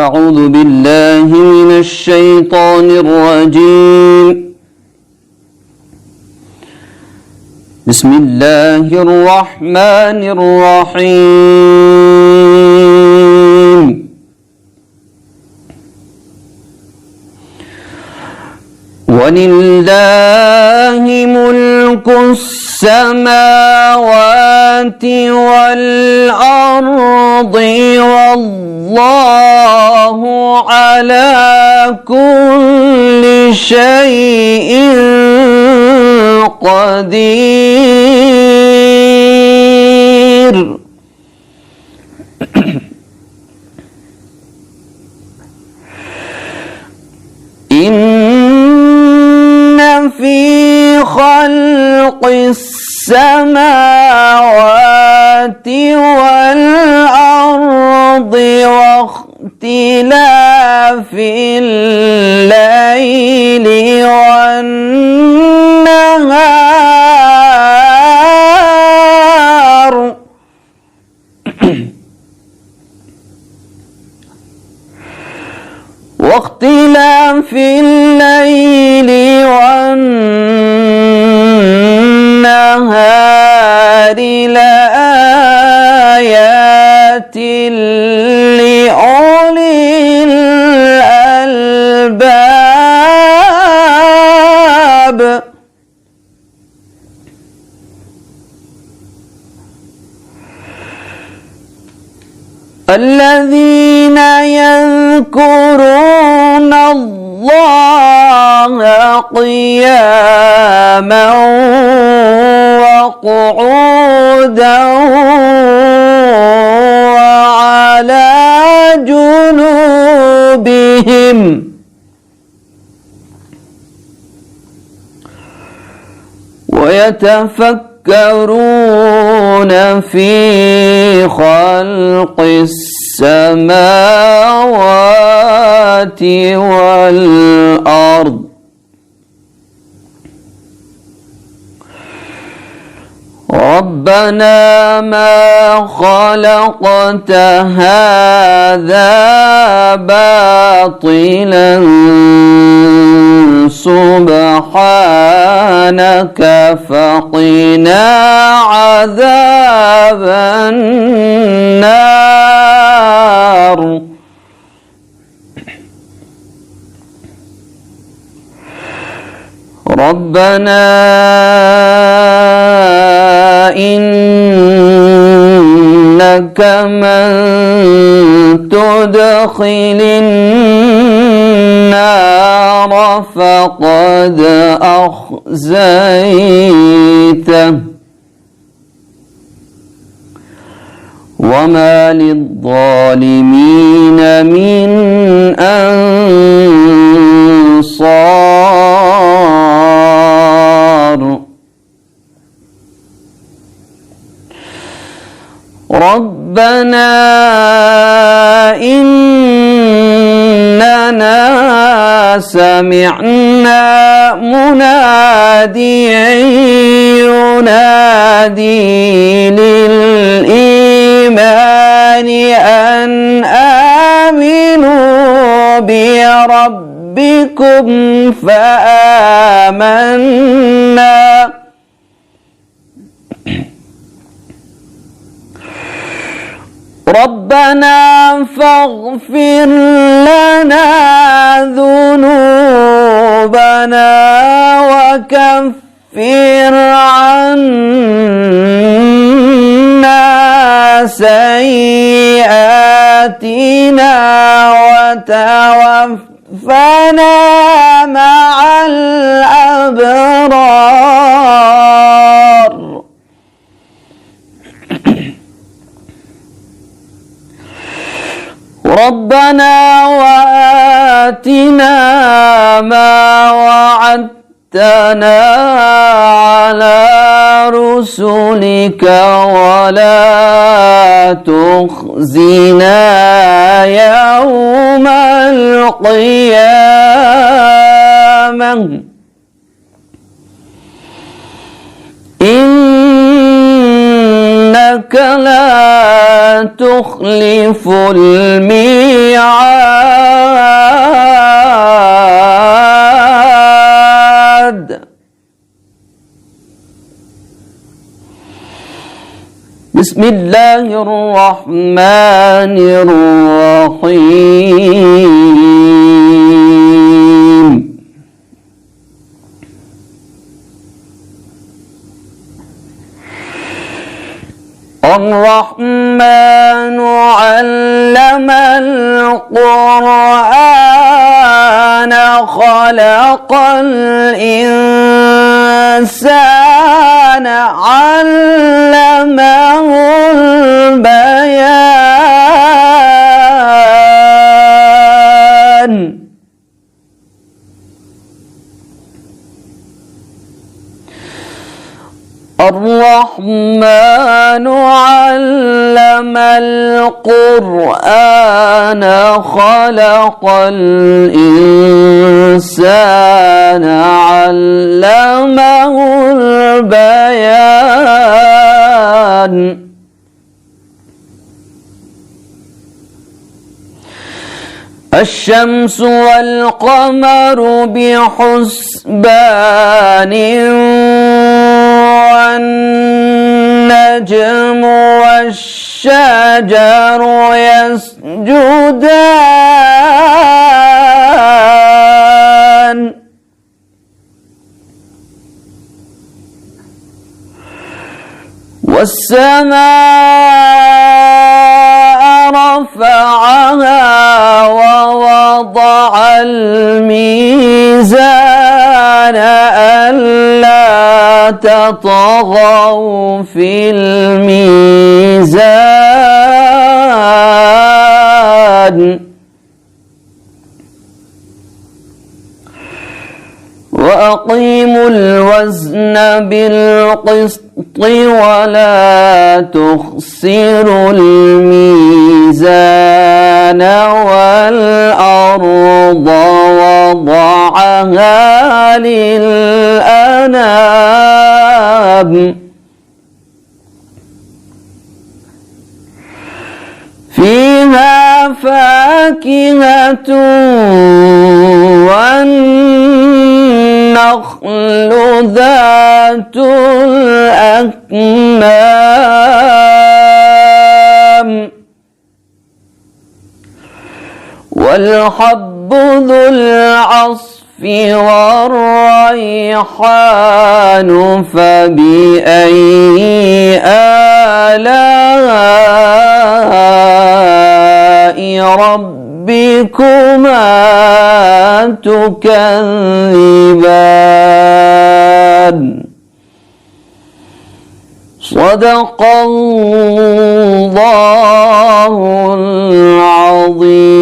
أعوذ بالله من الشيطان الرجيم. بسم الله الرحمن الرحيم. ولله ملك السماوات والأرض والله على كل شيء قدير. إن في خلق السماوات والأرض واختلاف الليل والنهار واختلاف الليل والنهار لآيات لأولي الألباب. الذين يذكرون الله قياما وقعودا وعلى جنوبهم ويتفكرون في خلق السماوات والأرض ربنا ما خلقت هذا باطلا سبحانك فقنا عذاب النار. ربنا إنك من تدخل النار فقد أخزيته وما للظالمين من أنصار. ربنا إننا سمعنا مناديا ينادي للإيمان أن آمنوا بربكم فآمنا. ربنا فاغفر لنا ذنوبنا وكفر عنا سيئاتنا وتوفنا مع الأبرار. ربنا وآتنا ما وعدتنا على رسلك ولا تخزنا يوم القيامة إنك لا تخلف الميعاد. بسم الله الرحمن الرحيم الرحمن علم القرآن خلق الإنسان علمه البيان الرحمن علم القرآن خلق الإنسان علمه البيان الشمس والقمر بحسبان والنجم والشجر يسجدان والسماء رفعها ووضع الميزان ألا تطغوا في الميزان وأقيموا الوزن بالقسط ولا تخسروا الميزان والأرض وضعها للأنام فيها فاكهة والنخل ذات الأكمام والحب ذو العصف والريحان فبأي آلاء ربكما تكذبان صدق الله العظيم.